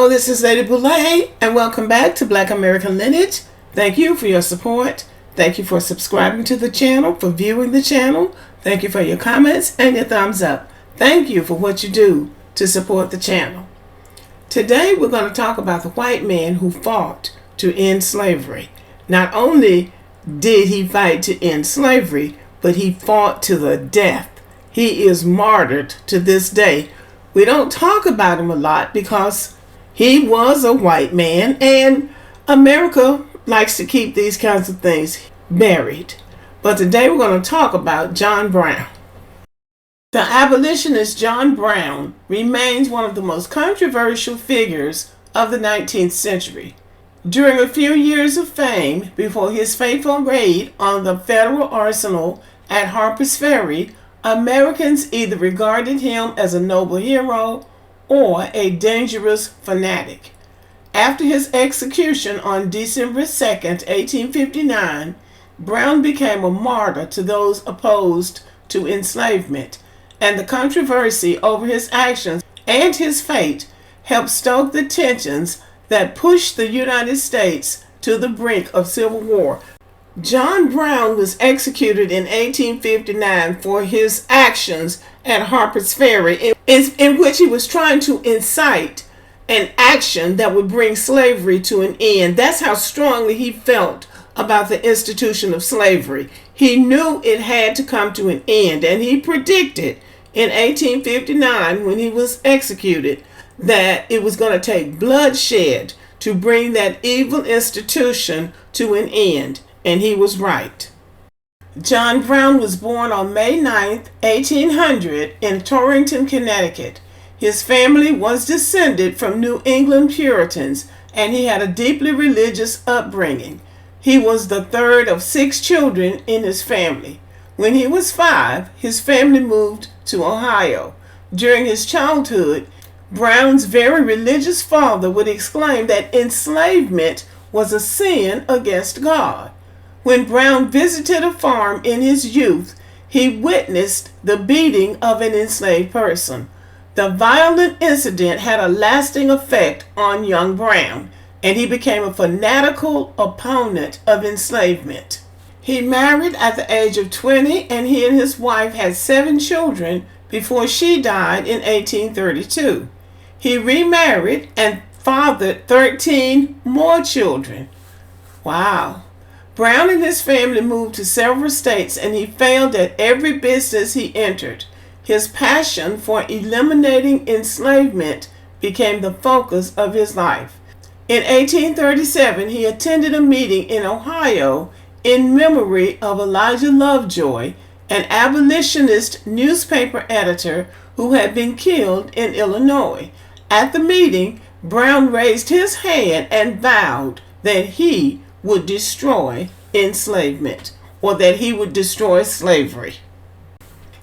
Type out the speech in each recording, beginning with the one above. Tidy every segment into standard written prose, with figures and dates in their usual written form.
Hello, this is Lady Boulay, and welcome back to Black American Lineage. Thank you for your support. Thank you for subscribing to the channel, for viewing the channel. Thank you for your comments and your thumbs up. Thank you for what you do to support the channel. Today we're going to talk about the white man who fought to end slavery. Not only did he fight to end slavery, but he fought to the death. He is martyred to this day. We don't talk about him a lot because he was a white man, and America likes to keep these kinds of things buried. But today we're going to talk about John Brown. The abolitionist John Brown remains one of the most controversial figures of the 19th century. During a few years of fame before his fateful raid on the federal arsenal at Harpers Ferry, Americans either regarded him as a noble hero or a dangerous fanatic. After his execution on December 2nd, 1859, Brown became a martyr to those opposed to enslavement, and the controversy over his actions and his fate helped stoke the tensions that pushed the United States to the brink of civil war. John Brown was executed in 1859 for his actions at Harpers Ferry, in which he was trying to incite an action that would bring slavery to an end. That's how strongly he felt about the institution of slavery. He knew it had to come to an end, and he predicted in 1859, when he was executed, that it was going to take bloodshed to bring that evil institution to an end. And he was right. John Brown was born on May 9th, 1800 in Torrington, Connecticut. His family was descended from New England Puritans, and he had a deeply religious upbringing. He was the third of 6 children in his family. When he was 5, his family moved to Ohio. During his childhood, Brown's very religious father would exclaim that enslavement was a sin against God. When Brown visited a farm in his youth, he witnessed the beating of an enslaved person. The violent incident had a lasting effect on young Brown, and he became a fanatical opponent of enslavement. He married at the age of 20, and he and his wife had 7 children before she died in 1832. He remarried and fathered 13 more children. Wow. Brown and his family moved to several states, and he failed at every business he entered. His passion for eliminating enslavement became the focus of his life. In 1837, he attended a meeting in Ohio in memory of Elijah Lovejoy, an abolitionist newspaper editor who had been killed in Illinois. At the meeting, Brown raised his hand and vowed that he would destroy enslavement, or that he would destroy slavery.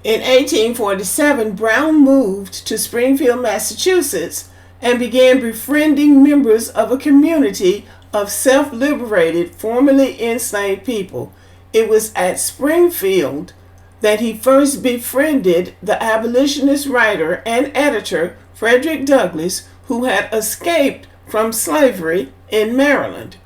In 1847, Brown moved to Springfield, Massachusetts, and began befriending members of a community of self-liberated, formerly enslaved people. It was at Springfield that he first befriended the abolitionist writer and editor Frederick Douglass, who had escaped from slavery in Maryland.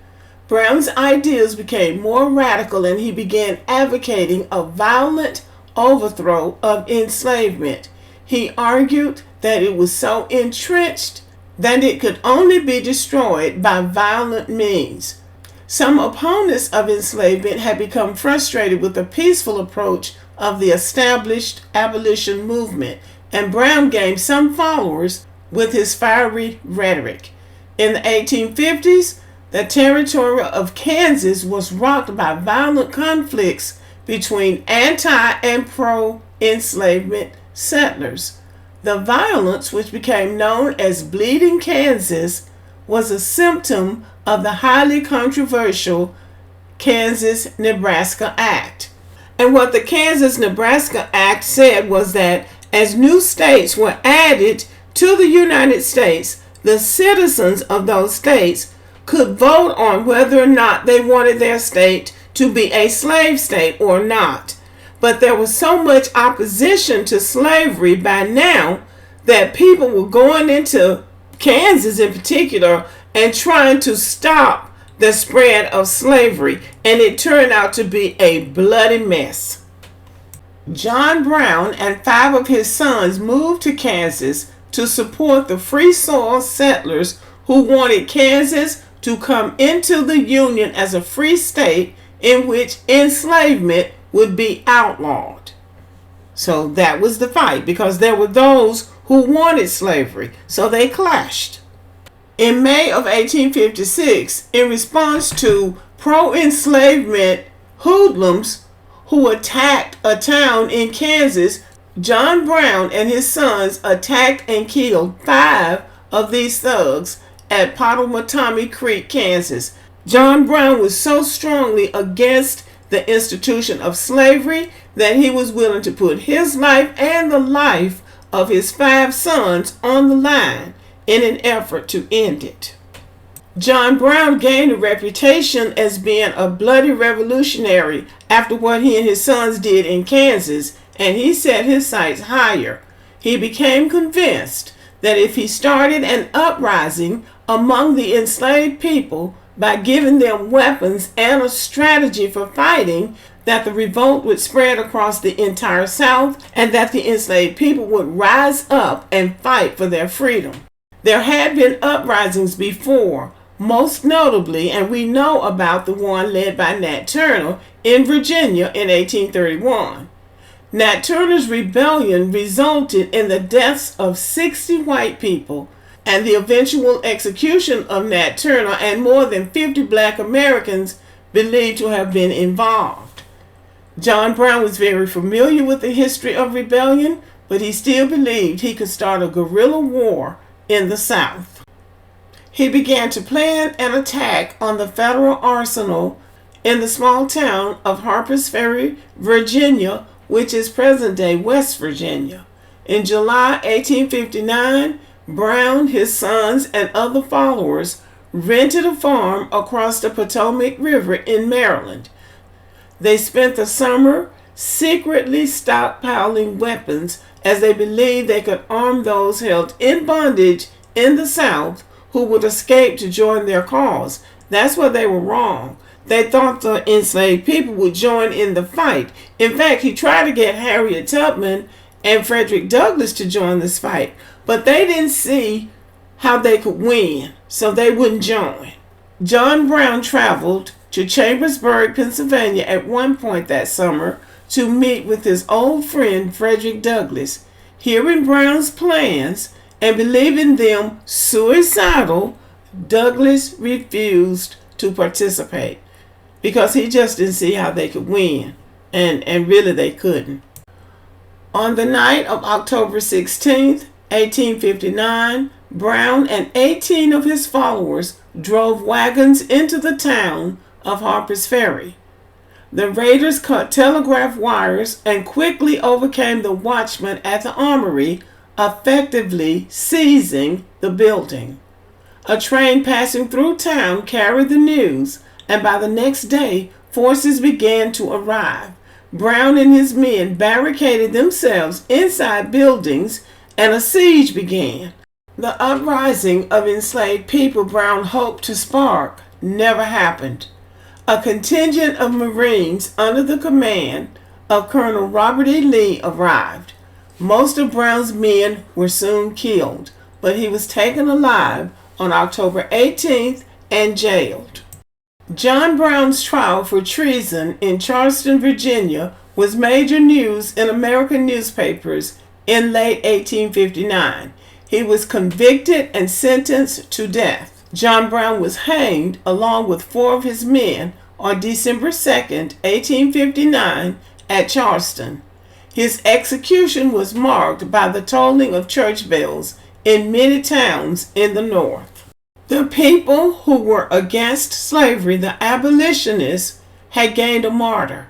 Brown's ideas became more radical, and he began advocating a violent overthrow of enslavement. He argued that it was so entrenched that it could only be destroyed by violent means. Some opponents of enslavement had become frustrated with the peaceful approach of the established abolition movement, and Brown gained some followers with his fiery rhetoric. In the 1850s, the territory of Kansas was rocked by violent conflicts between anti- and pro-enslavement settlers. The violence, which became known as Bleeding Kansas, was a symptom of the highly controversial Kansas-Nebraska Act. And what the Kansas-Nebraska Act said was that as new states were added to the United States, the citizens of those states could vote on whether or not they wanted their state to be a slave state or not. But there was so much opposition to slavery by now that people were going into Kansas in particular, and trying to stop the spread of slavery, and it turned out to be a bloody mess. John Brown and 5 of his sons moved to Kansas to support the free soil settlers who wanted Kansas to come into the Union as a free state in which enslavement would be outlawed. So that was the fight, because there were those who wanted slavery, so they clashed. In May of 1856, in response to pro-enslavement hoodlums who attacked a town in Kansas, John Brown and his sons attacked and killed 5 of these thugs at Pottawatomie Creek, Kansas. John Brown was so strongly against the institution of slavery that he was willing to put his life and the life of his 5 sons on the line in an effort to end it. John Brown gained a reputation as being a bloody revolutionary after what he and his sons did in Kansas, and he set his sights higher. He became convinced that if he started an uprising among the enslaved people by giving them weapons and a strategy for fighting, that the revolt would spread across the entire South and that the enslaved people would rise up and fight for their freedom. There had been uprisings before, most notably, and we know about the one led by Nat Turner in Virginia in 1831. Nat Turner's rebellion resulted in the deaths of 60 white people and the eventual execution of Nat Turner and more than 50 black Americans believed to have been involved. John Brown was very familiar with the history of rebellion, but he still believed he could start a guerrilla war in the South. He began to plan an attack on the federal arsenal in the small town of Harpers Ferry, Virginia, which is present-day West Virginia. In July 1859, Brown, his sons, and other followers rented a farm across the Potomac River in Maryland. They spent the summer secretly stockpiling weapons as they believed they could arm those held in bondage in the South who would escape to join their cause. That's where they were wrong. They thought the enslaved people would join in the fight. In fact, he tried to get Harriet Tubman and Frederick Douglass to join this fight, but they didn't see how they could win, so they wouldn't join. John Brown traveled to Chambersburg, Pennsylvania at one point that summer to meet with his old friend Frederick Douglass. Hearing Brown's plans and believing them suicidal, Douglass refused to participate because he just didn't see how they could win, and really they couldn't. On the night of October 16th, 1859, Brown and 18 of his followers drove wagons into the town of Harpers Ferry. The raiders cut telegraph wires and quickly overcame the watchman at the armory, effectively seizing the building. A train passing through town carried the news, and by the next day, forces began to arrive. Brown and his men barricaded themselves inside buildings, and a siege began. The uprising of enslaved people Brown hoped to spark never happened. A contingent of Marines under the command of Colonel Robert E. Lee arrived. Most of Brown's men were soon killed, but he was taken alive on October 18th and jailed. John Brown's trial for treason in Charleston, Virginia was major news in American newspapers in late 1859. He was convicted and sentenced to death. John Brown was hanged along with 4 of his men on December 2nd, 1859 at Charleston. His execution was marked by the tolling of church bells in many towns in the North. The people who were against slavery, the abolitionists, had gained a martyr,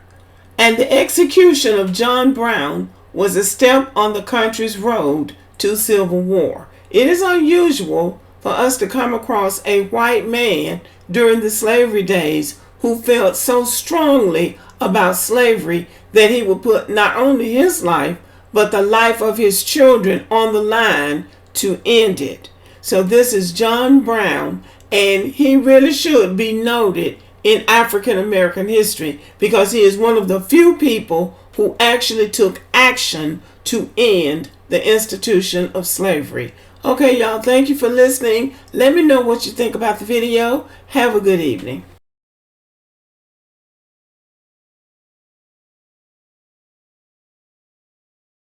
and the execution of John Brown was a step on the country's road to civil war. It is unusual for us to come across a white man during the slavery days who felt so strongly about slavery that he would put not only his life but the life of his children on the line to end it. So this is John Brown, and he really should be noted in African American history because he is one of the few people who actually took action to end the institution of slavery. Okay, y'all, thank you for listening. Let me know what you think about the video. Have a good evening.